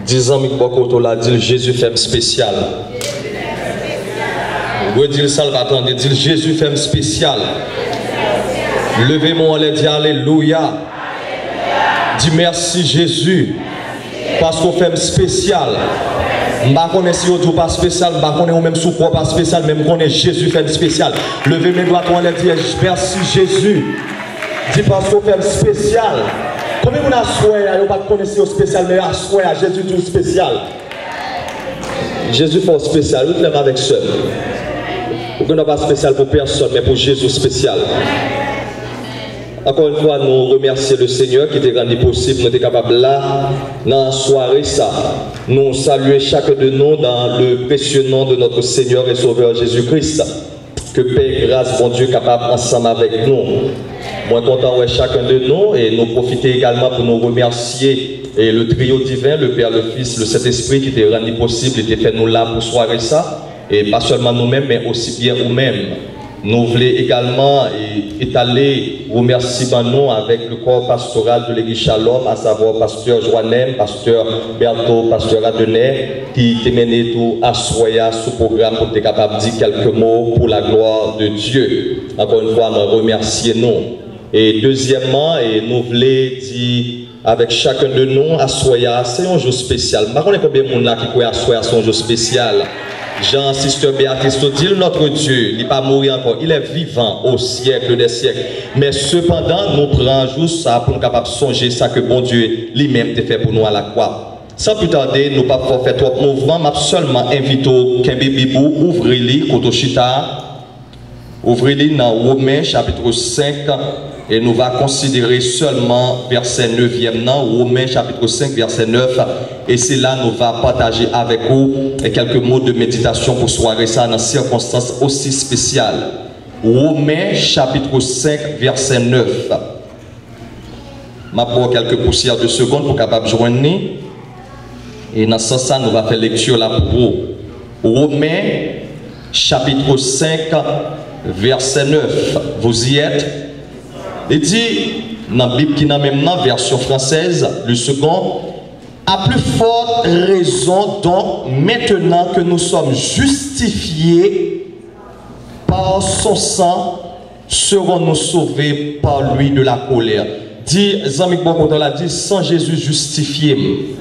10 ans, Mikbokoto l'a dit, Jésus fait spécial. Vous dire ça, attendez, dit Jésus fait spécial. Levez-moi, allez dire Alléluia. Dis merci Jésus. Parce qu'on fait spécial. Je ne sais pas si on pas spécial, je ne sais pas même sous quoi pas spécial, même qu'on est Jésus fait spécial. Levez mes doigts, allez dire merci Jésus. Dis parce qu'on fait spécial. Combien vous n'avez pas connaissez au spécial, mais à Jésus tout spécial. Jésus fait spécial, vous l'avez avec seul. Vous n'avez pas spécial pour personne, mais pour Jésus spécial. Encore une fois, nous remercions le Seigneur qui t'a rendu possible, nous sommes capables là, dans la soirée, ça. Nous saluons chacun de nous dans le précieux nom de notre Seigneur et Sauveur Jésus-Christ. Que paix et grâce, bon Dieu, capable ensemble avec nous. Moi, content, ouais, chacun de nous, et nous profiter également pour nous remercier et le trio divin, le Père, le Fils, le Saint-Esprit qui t'a rendu possible et t'a fait nous là pour soirée, ça. Et pas seulement nous-mêmes, mais aussi bien nous-mêmes. Nous voulons également étaler remerciements nous avec le corps pastoral de l'Église Shalom, à savoir pasteur Joannem, pasteur Berthaud, pasteur Adenet, qui t'a mené tout à Soya sous programme pour être capable de dire quelques mots pour la gloire de Dieu. Encore une fois, nous remercions nous. Et deuxièmement, et nous voulons dire avec chacun de nous à Soya, c'est un jour spécial. Je ne sais pas combien de monde qui peut à Soya, c'est un jour spécial. Jean, Sister Béatrice, dit notre Dieu, il n'est pas mort encore, il est vivant au siècle des siècles. Mais cependant, nous prenons juste ça pour nous capables de songer ça que bon Dieu lui-même t'a fait pour nous à la croix. Sans plus tarder, nous ne pouvons pas faire trop de mouvements, mais seulement inviter Kembe Bibou, ouvrez-le, Kotoshita, ouvrez-le dans Romains chapitre 5, et nous allons considérer seulement verset 9e, dans Romains chapitre 5, verset 9. Et c'est là nous allons partager avec vous quelques mots de méditation pour soirée ça dans circonstances aussi spéciales. Romains chapitre 5, verset 9. Je vais prendre quelques poussières de secondes pour capable joindre. Et dans ce sens, nous allons faire lecture là pour vous. Romains chapitre 5, verset 9. Vous y êtes? Il dit, dans la Bible qui n'a même pas version française, le second, à plus forte raison, donc, maintenant que nous sommes justifiés par son sang, serons-nous sauvés par lui de la colère. Dit, Zamik Bokoto l'a dit, sans Jésus justifié.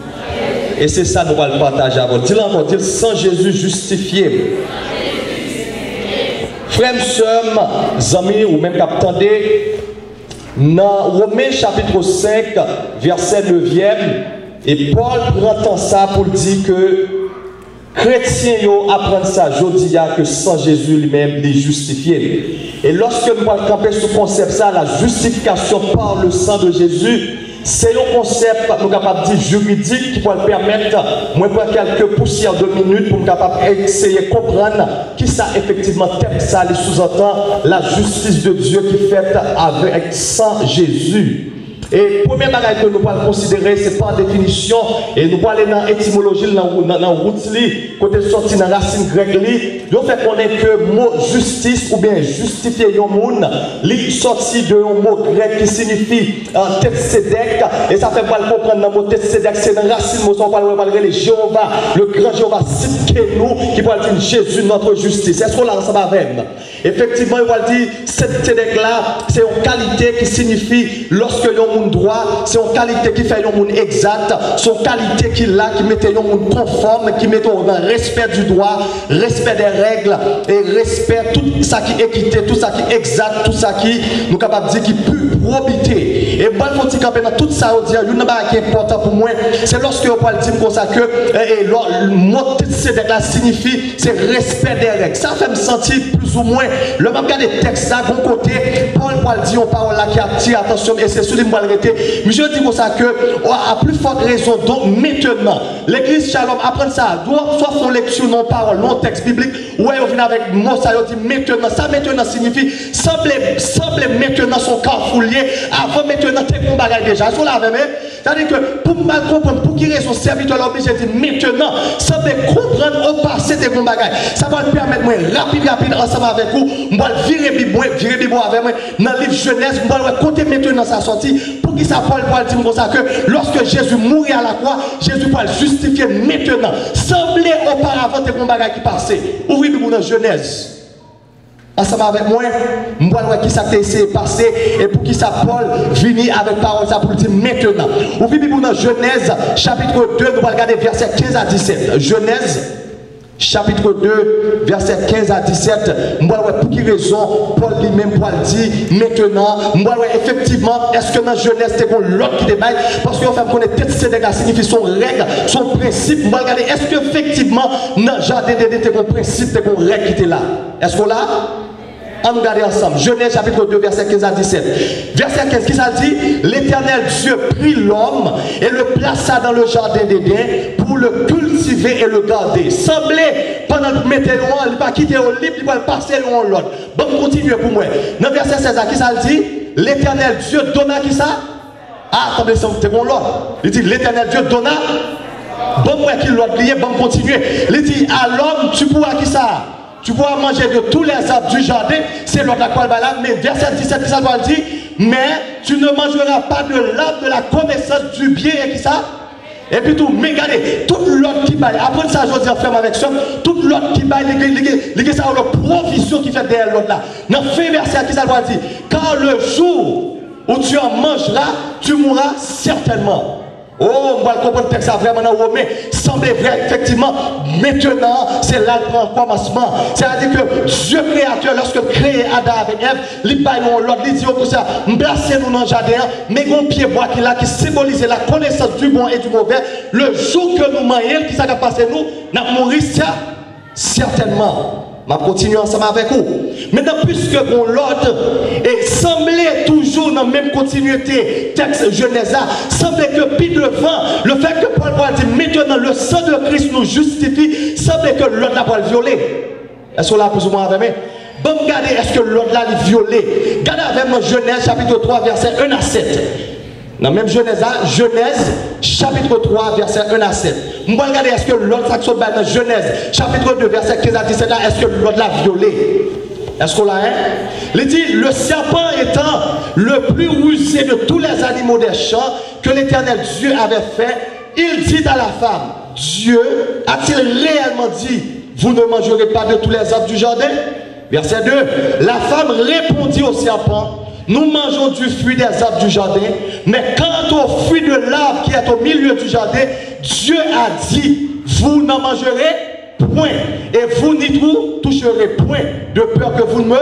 Et c'est ça, nous allons le partager avant. Dis-le encore, dis, sans Jésus justifié. Frères, sœurs, amis, ou même qu'attendez, dans Romains chapitre 5, verset 9e, et Paul prend ça pour dire que chrétiens apprennent ça, je dis que sans Jésus lui-même, il est justifié. Et lorsque nous allons camper ce concept, ça, la justification par le sang de Jésus, c'est un concept, nous capables de dire juridique, qui peut le permettre, moi, pour quelques poussières de minutes, pour nous capable essayer de comprendre qui ça effectivement ça les sous-entend la justice de Dieu qui est faite avec sans Jésus. Et première bagage que nous allons considérer, c'est par définition, et nous allons aller dans l'étymologie, dans route, côté sorti dans la racine grecque, nous fait connaître que le mot justice ou bien justifier un monde, il sorti de un mot grec qui signifie Tetsedek, et ça fait pas le comprendre dans le mot Tetsedek, c'est dans la racine, on parle de Jéhovah, le grand Jéhovah, nous qui parle de Jésus, notre justice. Est-ce qu'on l'a ensemble avec? Effectivement, il va dire, cette Tetsedek-là, c'est une qualité qui signifie lorsque l'on droit, c'est une qualité qui fait un monde exact, c'est une qualité qui là, qui met un monde conforme, qui met dans le respect du droit, respect des règles et respect tout ça qui est équité, tout ça qui est exact, tout ça qui nous capable de dire qui peut probité. Et bon, faut dire dans tout ça, on dit, une chose qui est important pour moi, c'est lorsque on parle dire comme ça que le mot là signifie c'est respect des règles. Ça fait me sentir plus ou moins, le même cas des textes là, bon côté, Paul parle dire une parole là qui attire attention et c'est sur les mais je dis pour ça que, à plus forte raison, donc maintenant, l'église Shalom apprend ça, doit soit son lecture, non parole, non texte biblique, ouais, on vient avec moi, ça dit maintenant, ça maintenant signifie, semble maintenant son corps foulier, avant maintenant, t'es bon bagage déjà, sur la même, c'est-à-dire que, pour mal comprendre, pour qui raison, serviteur l'obligé de dire maintenant, semble comprendre au passé des bons bagages, ça va me permettre, moi, rapide, ensemble avec vous, moi, virer Bible avec moi, dans le livre Genèse, moi, côté maintenant, ça sorti, pour qui ça Paul dit comme ça que lorsque Jésus mourit à la croix, Jésus va le justifier maintenant. Semblait auparavant des combats qui passaient. Ouvrez Bible dans Genèse. Ensemble avec moi, je vais voir qui ça s'est passé et pour qui ça Paul vient avec parole ça pour dire maintenant. Ouvrez Bible dans Genèse chapitre 2, nous allons regarder versets 15 à 17. Genèse chapitre 2, versets 15 à 17. Moi, pour qui raison Paul lui-même dit maintenant, moi, effectivement, est-ce que dans Genèse, c'est l'autre qui débaille? Parce qu'on fait connaître toutes ces dégâts signifient son règle, son principe. Moi, regardez, est-ce qu'effectivement, dans le jardin d'Éden, c'est un principe, c'est une règle qui était là? Est-ce qu'on l'a? On va regarder ensemble. Genèse chapitre 2, verset 15 à 17. Verset 15, qui ça dit? L'Éternel Dieu prit l'homme et le plaça dans le jardin d'Éden pour le cultiver et le garder. Semblait, pendant que vous mettez loin, il ne va pas quitter au libre, il va passer loin l'autre. Bon, continuez pour moi. Dans verset 16, qui ça dit? L'Éternel Dieu donna qui ça? Ah, attendez, c'est bon l'autre. Il dit l'Éternel Dieu donna. Bon, moi qui l'autre lié, bon, continuez. Il dit à l'homme, tu pourras qui ça? Tu pourras manger de tous les arbres du jardin, c'est l'autre à quoi elle va là, mais verset 17, ça doit dire, mais tu ne mangeras pas de l'arbre de la connaissance du bien et qui ça? Et puis tout, mais regardez, toute l'autre qui baille, après ça, je dis enferme avec ça, toute l'autre qui baille, les ça a la provision qui fait derrière l'autre là. Dans le fin verset, qui ça doit dire, car le jour où tu en mangeras, tu mourras certainement. Oh, on va comprendre le texte vraiment dans Romain. Semble vrai, effectivement. Maintenant, c'est là le commencement. C'est-à-dire que Dieu créateur, lorsque créé Adam avec Ève, il baille l'autre, il dit au ça, placez-nous dans le jardin, mais un pied bois qui symbolise la connaissance du bon et du mauvais. Le jour que nous mangeons, qui s'est passé nous, nous allons mourir certainement. Je vais continuer ensemble avec vous. Maintenant, puisque l'autre et semblait toujours dans la même continuité, texte Genèse, semblait que puis devant, le fait que Paul dit maintenant le sang de Christ nous justifie, semblait que l'autre n'a pas le violé. Est-ce qu'on l'a plus ou moins avec moi? Bon, regardez, est-ce que l'autre l'a violé? Regardez avec moi Genèse chapitre 3, verset 1 à 7. Dans même Genèse, chapitre 3, verset 1 à 7. On va regarder est-ce que l'autre action dans Genèse, chapitre 2, verset 15 à 17, là, est-ce que l'autre l'a violé? Est-ce qu'on l'a, Il dit, le serpent étant le plus rusé de tous les animaux des champs que l'Éternel Dieu avait fait, il dit à la femme, Dieu a-t-il réellement dit, vous ne mangerez pas de tous les arbres du jardin? Verset 2, la femme répondit au serpent, nous mangeons du fruit des arbres du jardin, mais quant au fruit de l'arbre qui est au milieu du jardin, Dieu a dit, vous n'en mangerez point, et vous n'y toucherez point, de peur que vous ne me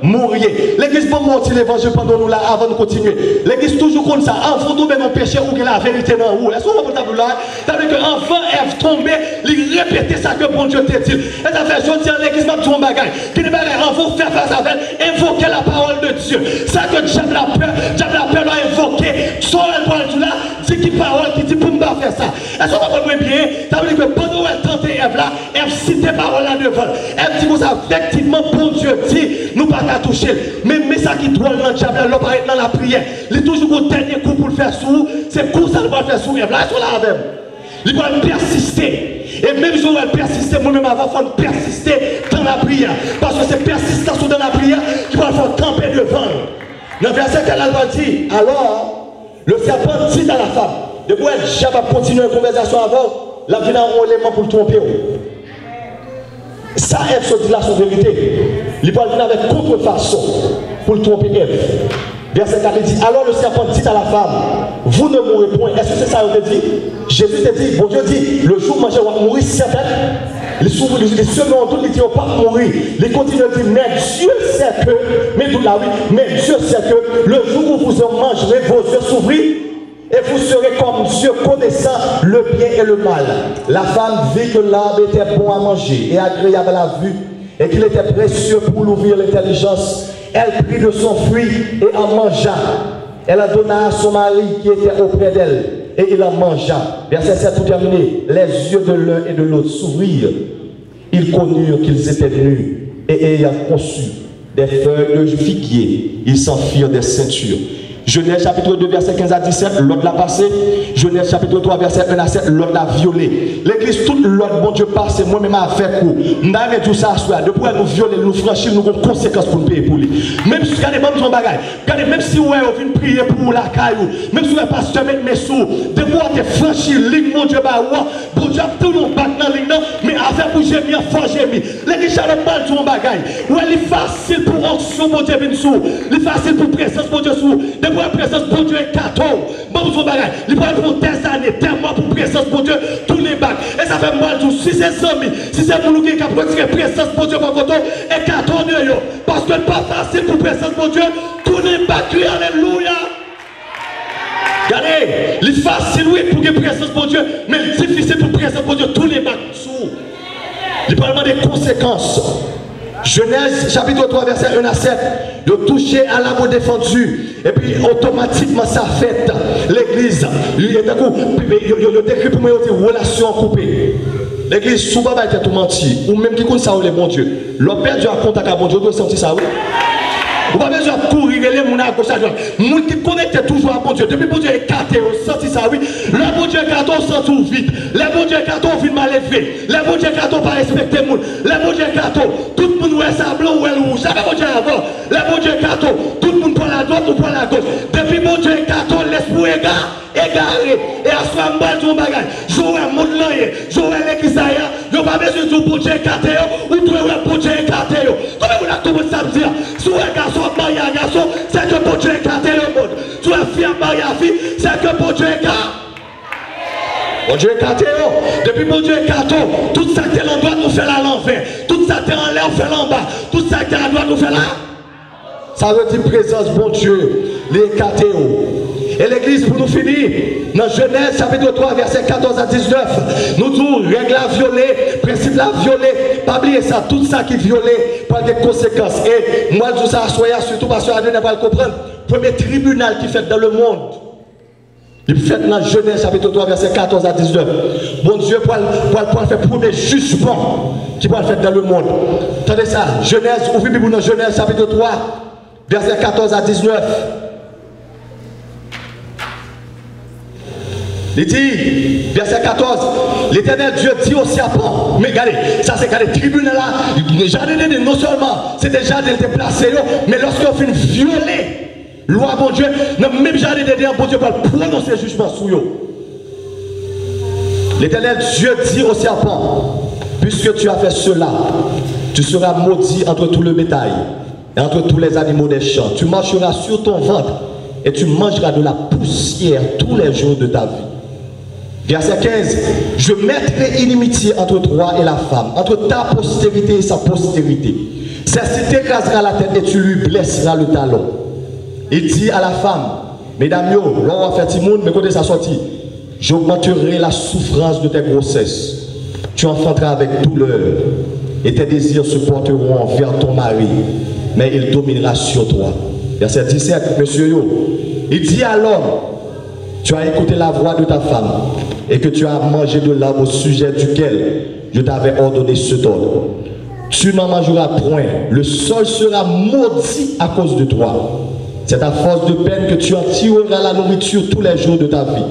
mouriez. L'église pour monter l'évangile pendant nous là, avant de continuer. L'église toujours comme ça, enfant tomber dans le péché ou que la vérité dans vous. Est-ce qu'on va vous là? C'est-à-dire que enfant Ève tombé, il répétait ça que bon Dieu t'a dit. Et ça fait, je dis à l'église, m'a dit un bagage. Qui n'est pas enfant, faire face à elle, invoquer la parole de Dieu. Ça que diable la peur doit invoquer. Son parole tout là, c'est qui parole qui dit pour ne pas faire ça. Est-ce qu'on va comprendre bien? Ça veut dire que pendant elle tentait Ève là, Ève citait parole là devant. Ève dit ça, effectivement, pour Dieu dit, nous pas qu'à toucher. Mais ça qui doit dans le diable, là, dans la prière. Il est toujours au dernier coup pour le faire sourd. C'est pour ça qu'il va le faire sourd. Là, ils sont là avec. Il va persister. Et même si on va persister, moi-même avant, il faut persister dans la prière. Parce que c'est persistance dans la prière qui va faire camper devant. Dans le verset qu'elle va dire, alors, le serpent dit à la femme, depuis elle va continuer une conversation avant, la vie n'a un élément pour le tromper. Ça, Ève se dit là son vérité. Il va venir avec contrefaçon pour le tromper Ève. Verset 4 dit, alors le serpent dit à la femme, vous ne mourrez point. Est-ce que c'est ça qu'il dit? Jésus te dit, bon Dieu dit, le jour où manger, on va mourir certainement. Les secondes, tout les dit, on va pas mourir. Les continuent à dire, mais Dieu sait que, mais Dieu sait que le jour où vous en mangerez, vos yeux s'ouvriront. Et vous serez comme Dieu connaissant le bien et le mal. La femme vit que l'arbre était bon à manger et agréable à la vue et qu'il était précieux pour l'ouvrir l'intelligence. Elle prit de son fruit et en mangea. Elle en donna à son mari qui était auprès d'elle et il en mangea. Verset 7 pour terminer. Les yeux de l'un et de l'autre s'ouvrirent. Ils connurent qu'ils étaient nus et ayant conçu des feuilles de figuier, ils s'en firent des ceintures. Genèse chapitre 2, verset 15 à 17, l'autre l'a passé. Genèse chapitre 3, verset 1 à 7, l'autre l'a violé. L'église, toute l'autre, bon Dieu, passe, moi-même à faire coup. Nous avons tout ça à soi. Depuis nous violer, nous franchir, nous avons conséquences pour nous payer pour lui. Même si vous avez des bagages, même si vous avez prier pour la caillou, même si vous avez pasteur mettre mes sous, depuis vous avez franchi, ligne, mon Dieu, bon Dieu, tout le monde bat dans la ligne, mais affaire pour gémir, fort gémir. L'église, ça ne parle de mon bagage. Ouais, il est facile pour onction, mon Dieu, venir sous. Il est facile pour présence, mon Dieu, sous. Depuis la présence, mon Dieu, est 14. Bon, mon bagage. Il peut être pour des années, des mois pour présence, mon Dieu, tous les bacs. Et ça fait mal tout. Si c'est 100 000, si c'est pour nous qui avons retiré présence, mon Dieu, pour côté, et 14 000. Parce que pas facile pour présence, mon Dieu, tous les bacs, alléluia. Regardez, il est facile, oui, pour que présence, mon Dieu, mais difficile pour présence, mon Dieu, tous les bacs sous. Il parle des conséquences. Genèse chapitre 3 verset 1 à 7, de toucher à l'amour défendu et puis automatiquement ça fait l'église. Il décrit pour moi une relation coupée. L'église souvent va être tout menti ou même qui connaît ça ou les bon Dieu. Le père Dieu a contact avec bon Dieu, doit sentir ça oui. Vous n'avez pas besoin de courir les gens à gauche à droite. Les gens qui connectent toujours à bon Dieu. Depuis que bon Dieu est écarté, on sent ça, oui. Le bon Dieu est écarté, on sent tout vite. Le bon Dieu est écarté, on vit mal élevé. Le bon Dieu est écarté, on ne pas respecter les gens. Le bon Dieu est écarté, tout le monde est ça blanc ou est rouge. Chaque bon Dieu est avant. Le bon Dieu est écarté, tout le monde prend la droite ou prend la gauche. Depuis que bon Dieu est écarté, l'esprit égaré. Et à ce moment-là, ton bagage. Jouer un monde là, jouer l'église ailleurs. Il n'y a pas besoin de bon Dieu écarté ou de bon Dieu écarté. Comment vous l'avez commencé à me dire? Sur un garçon, un garçon, c'est que bon Dieu écarté le monde. Sur la fille, un fille, c'est que bon Dieu écarté. Bon Dieu écarté. Depuis bon Dieu écarté, tout ça qui est en droite, nous fait à l'envers. Tout ça qui est en l'air, nous fait en bas. Tout ça qui est à droite, nous fait là. Ça veut dire présence, bon Dieu, l'écarté. Et l'église, pour nous finir, dans Genèse chapitre 3, verset 14 à 19, nous disons, règle à violer, principe à violer, pas oublier ça, tout ça qui est violé par des conséquences. Et moi, je dis ça à Soya, surtout parce que Adèle n'a pas le comprendre. Premier tribunal qui fait dans le monde, il fait dans Genèse chapitre 3, verset 14 à 19. Bon Dieu, pour faire premier jugement qui va le faire dans le monde. Attendez ça, Genèse, ouvrez Bible dans Genèse chapitre 3, verset 14 à 19. Il dit, verset 14, l'Éternel Dieu dit au serpent, mais regardez, ça c'est quand les tribunaux là, le jardin d'Éden, non seulement c'est des jardins déplacés, mais lorsqu'on finit violer, loi bon Dieu, dans le même jardin d'Éden, bon Dieu va prononcer jugement sur eux. L'Éternel Dieu dit au serpent, puisque tu as fait cela, tu seras maudit entre tout le bétail et entre tous les animaux des champs. Tu marcheras sur ton ventre et tu mangeras de la poussière tous les jours de ta vie. Verset 15, je mettrai inimitié entre toi et la femme, entre ta postérité et sa postérité. Celle-ci t'écrasera la tête et tu lui blesseras le talon. Il dit à la femme, mesdames, l'on va faire Timoun, mais côté sa sortie, j'augmenterai la souffrance de tes grossesses. Tu enfanteras avec douleur et tes désirs se porteront vers ton mari, mais il dominera sur toi. Verset 17, monsieur Yo, il dit à l'homme, tu as écouté la voix de ta femme et que tu as mangé de l'arbre au sujet duquel je t'avais ordonné cet ordre. Tu n'en mangeras point, le sol sera maudit à cause de toi. C'est à force de peine que tu en tireras la nourriture tous les jours de ta vie.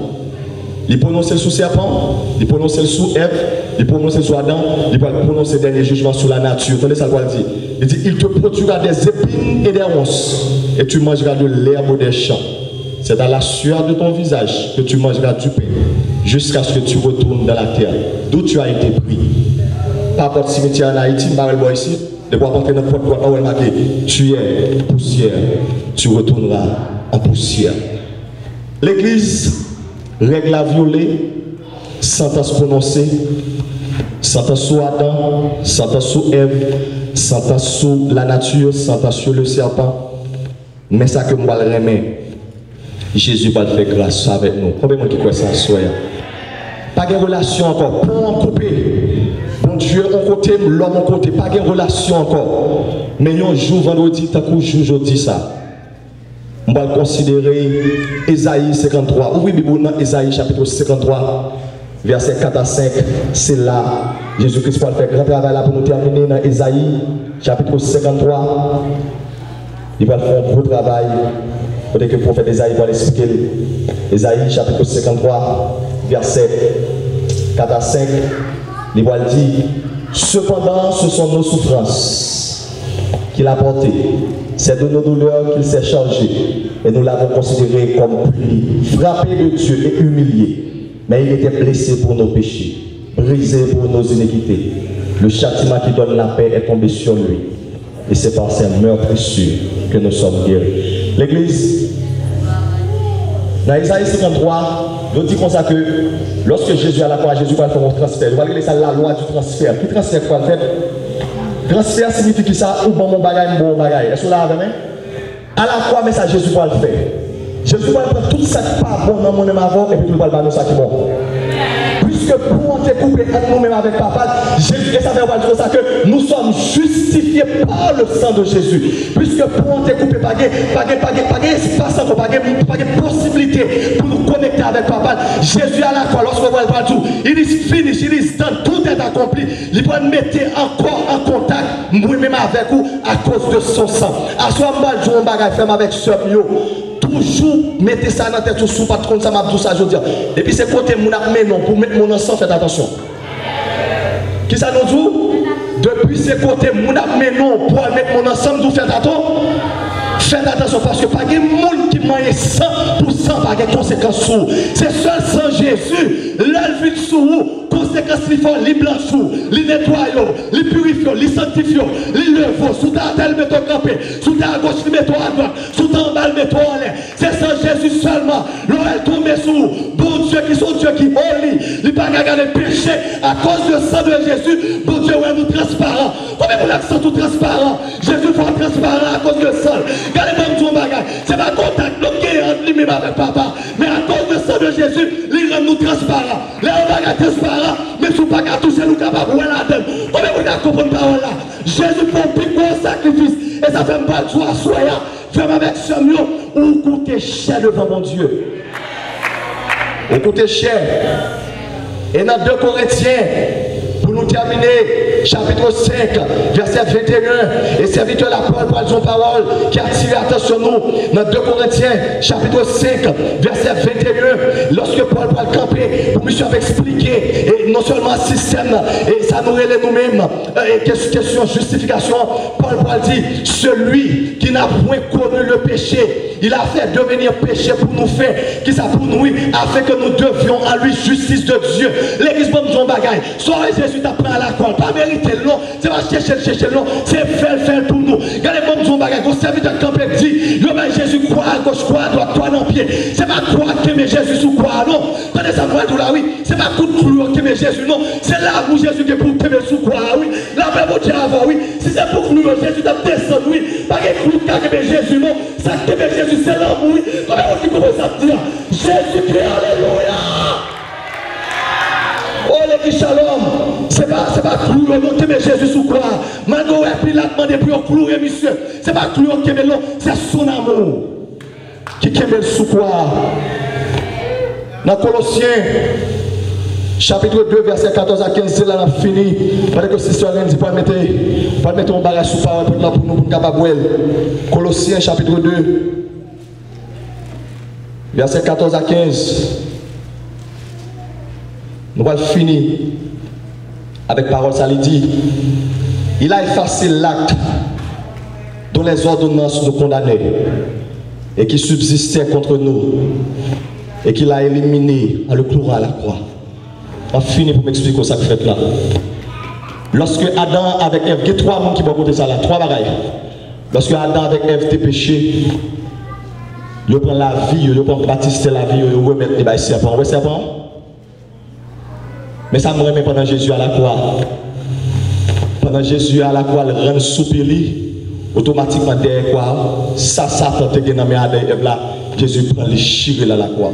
Il prononce sous serpent, il prononce sous Ève, il prononce sous Adam, il prononce le dernier jugement sur la nature. Attendez ça quoi dit. Il dit, il te produira des épines et des ronces, et tu mangeras de l'herbe des champs. C'est dans la sueur de ton visage que tu mangeras du pain, jusqu'à ce que tu retournes dans la terre, d'où tu as été pris. Pas pour le cimetière en Haïti, je ici, de quoi porter notre porte, on va marquer, tu es poussière, tu retourneras en poussière. L'église, règle à violer, sentence prononcée, sentence sur Adam, sentence sur Ève, sentence sur la nature, sentence sur le serpent. Mais ça que moi le remets, Jésus va le faire grâce avec nous. Combien de gens qui croient ça soir? Pas de relation encore. Pour en couper. Bon Dieu, on côté, l'homme on côté. Pas de relation encore. Mais un jour, vendredi, tant que jour, je dis ça. On va le considérer Ésaïe 53. Ouvrez Bible dans Ésaïe chapitre 53, verset 4 à 5. C'est là. Jésus-Christ va faire grand travail là pour nous terminer dans Ésaïe chapitre 53. Il va faire un gros travail Dès que le prophète Esaïe va l'expliquer, Esaïe chapitre 53, verset 4 à 5, il va dire, cependant ce sont nos souffrances qu'il a portées, c'est de nos douleurs qu'il s'est chargé, et nous l'avons considéré comme puni, frappé de Dieu et humilié, mais il était blessé pour nos péchés, brisé pour nos iniquités. Le châtiment qui donne la paix est tombé sur lui, et c'est par ses meurtrissures que nous sommes guéris. L'Église, dans Isaïe 53, il dit comme ça que lorsque Jésus est à la croix, Jésus va faire un transfert. Vous voyez ça, la loi du transfert. Qui transfert quoi en fait? Transfert signifie que ça, ou bon bagage, bon bagage. Est-ce que vous l'avez même? À la croix, mais ça, Jésus va le faire. Jésus va prendre tout ça qui n'est pas bon dans mon avant et puis tout va le faire ça qui est bon. Puisque pour on te couper entre nous-mêmes avec papa, Jésus, et ça veut dire ça que nous sommes justifiés par le sang de Jésus. Puisque pour on te couper, pas de espace encore, pas de possibilité pour nous connecter avec papa. Jésus à la croix, lorsque vous voyez tout, il est fini, il est done, tout est accompli. Il va mettre encore en contact, moi-même avec vous, à cause de son sang. À ce moment-là, je vais faire ferme avec ce mieux. Toujours mettez ça dans la tête, sous patron, ça m'a dit ça, je dis. Et puis c'est côté mon armée, non, pour mettre mon ensemble, faites attention. Qui ça nous dit? Depuis ces côtés, mon armée, non, pour mettre mon ensemble, vous faites attention. Faites attention parce que pas de monde qui mange 100%, pas de conséquences sur vous. C'est seul sans Jésus, l'elvite sur vous, conséquences qui font, les blanchissent, les nettoient, les purifient, les sanctifient, les lèvent, sous ta tête, mettez campé, sous ta gauche, mettez à droite, sous ta balle, mettez en l'air. C'est sans Jésus seulement. L'oreille tombe sur vous. Bon Dieu qui sont Dieu qui holy, il pas garder le péché à cause du sang de Jésus. Bon Dieu, ouais, nous transparents. Combien vous l'accent tout transparent? Jésus faut transparent à cause du sang. Regardez-moi mon bagage. C'est pas contact nous qui lui-même avec papa. Mais à cause du sang de Jésus, il rend nous transparents. Les bagages transparents, mais si vous ne pouvez pas toucher, nous capables de voir la donne. Combien vous comprenez parole là? Jésus fait un plus gros sacrifice. Et ça fait pas de joie soyant. Fais avec ce mieux ou coûtez cher devant mon Dieu. Ou coûtez cher. Et dans 2 Corinthiens, pour nous terminer, chapitre 5, verset 21, et serviteur la Paul par son parole qui a attiré l'attention nous, dans 2 Corinthiens, chapitre 5, verset 21, lorsque Paul va le camper, pour monsieur avait expliqué, et non seulement système, et ça nous relève nous-mêmes, et question justification, Paul dit, celui qui n'a point connu le péché, il a fait devenir péché pour nous faire, qui ça pour nous, afin que nous devions à lui justice de Dieu. L'église bon son bagaille, soit Jésus t'a pris à la croix, pas mériter le nom, c'est pas chercher le nom, c'est faire pour nous. Regardez bon son bagaille, qu'on serviteur campé dit, yo mais Jésus croix à gauche, croix à droite, croix dans pied. C'est pas croix qui met Jésus sous croix, non. Prenez ça pour tout là, oui. C'est pas coup de clou qui met Jésus, non. C'est là où Jésus qui est pour te mettre sous croix, oui. Là où Dieu avant, oui. Si c'est pour clou, Jésus t'a descendu, oui. Pas que clou qui met Jésus, non. Ça qui met Jésus, c'est là où, oui. Comment on dit comment ça dire? Jésus Christ, alléluia. Oh l'église shalom, c'est pas clou, non, qui met Jésus sous croix. Maintenant, et puis là, demandé pour un clou, monsieur. C'est pas clou qui met non, c'est son amour qui met sous croix. Dans Colossiens, chapitre 2, verset 14 à 15, c'est là, on a fini. Parce que si soeur dit, pas mettre un bagage sous parole pour nous, pour capable. Colossiens, chapitre 2, verset 14 à 15. Nous allons finir avec parole, ça lui dit, il a effacé l'acte dont les ordonnances nous condamnaient et qui subsistait contre nous et qu'il a éliminé en le clouant à la croix. On finit pour m'expliquer ça que fait là. Lorsque Adam avec Ève, il y a 3 mondes qui vont côté ça là, 3 bagailles. Lorsque Adam avec Ève était péché, il prend la vie, il prend baptiser la vie, il remet les serpents. Oui, serpent. Mais ça me remet pendant Jésus à la croix. Pendant Jésus à la croix, il rend soupili, automatiquement derrière quoi, ça te gagne dans mes Ève là, Jésus prend les chirés à la croix.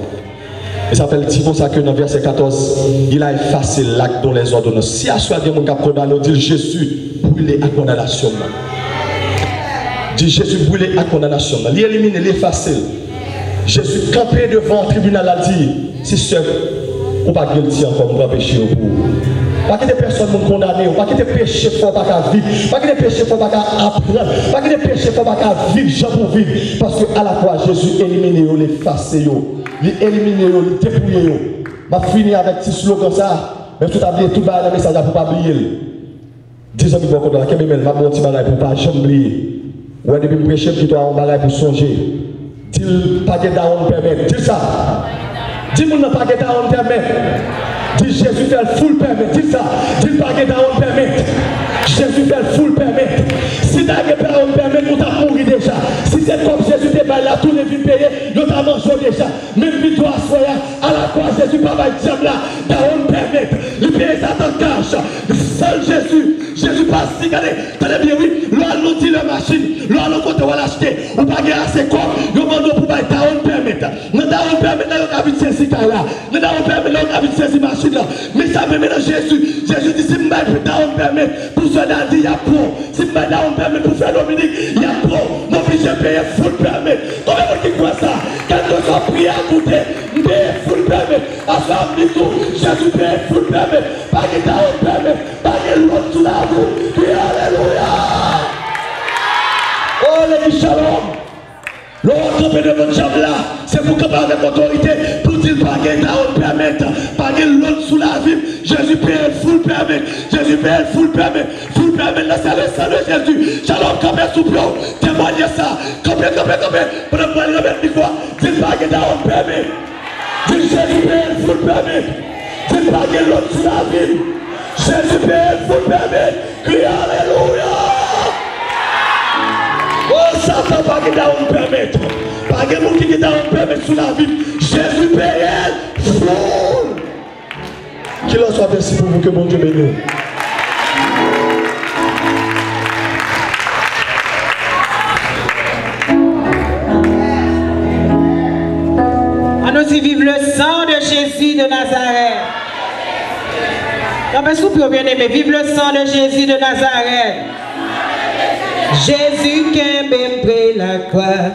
Et ça fait le dit comme ça que dans verset 14, il a effacé l'acte dont les ordonnances. Si à soi, mon cap condamné, dit Jésus brûlé à condamnation. Dit Jésus brûlé à condamnation. Il élimine, il efface. Jésus campé devant le tribunal a dit, si seul, ou pas guilty encore, on va pécher au bout. Pas qu'il y ait personne condamné, pas qu'il y ait péché fort pas qu'à vivre, pas qu'il y ait péché fort pas qu'à apprendre, pas qu'il y ait péché fort pas qu'à vivre, Jean pour vivre. Parce qu'à la fois, Jésus élimine les fassés, il élimine les dépouillés. Je finis avec petit slogan ça, mais tout oublié, tout le message pour ne pas oublier. 10 ans de bon côté, je vais un petit bagage pour ne pas jamais oublier. Ouais, depuis que je prêche, je dois un bagage pour songer. Dis pas que on permet. Dis ça. Dis-moi pas que on permet. Dis Jésus fait le full permet. Dis ça. Dis pas que on permet. Jésus fait le full permet. Si tu as on permet, nous t'as mouru déjà. Si c'est comme Jésus t'es là, tous les vies payées, nous t'as mangé déjà. Même victoire soya, à la croix, Jésus pas va dire là, on permet. Le pays ça t'en cache. Seul Jésus passe si regardez, tenez bien oui, là nous dit la machine, là nous côté on va l'acheter, ou pas gagner assez comme, nous demandons pour bailler on permet. Nous on permet là on a saisir là, nous on permet là on a saisir machine là. Mais ça me met dans Jésus dit si me bailler on permet pour cela dit il y a pour, si me bailler on permet pour faire Dominique, il y a pour, mon fils j'ai payé full permet. Combien de monde qui croit ça? Quelqu'un qui a prié à côté, paye full permet. À ça me dit tout, Jésus paye full permet. Pas que on permet, pas que l'autre sous la roue. Alléluia. Oh les shalom. L'autre de votre jambe là, c'est pour camper avec autorité, pour dire pas que on permet, pas que l'autre sous la vie. Jésus paye full permet, Jésus paye full permet, là c'est le sang de Jésus. Shalom, camper sous pion, témoignez ça, camper, pour ne pas le mettre une fois, dis pas que on permet, dis Jésus paye full permet, dis pas que l'autre sous la vie. Jésus paye full permet, crie alléluia. Oh, Satan, pas que on permet. Pas que mon qui on permet sous la vie. Jésus paye full. Qu'il en soit merci pour vous, que mon Dieu bénisse. Allons-y, vive le sang de Jésus de Nazareth. Non, mais souple, bien aimé, vive le sang de Jésus de Nazareth. Jésus qui a même pris la croix.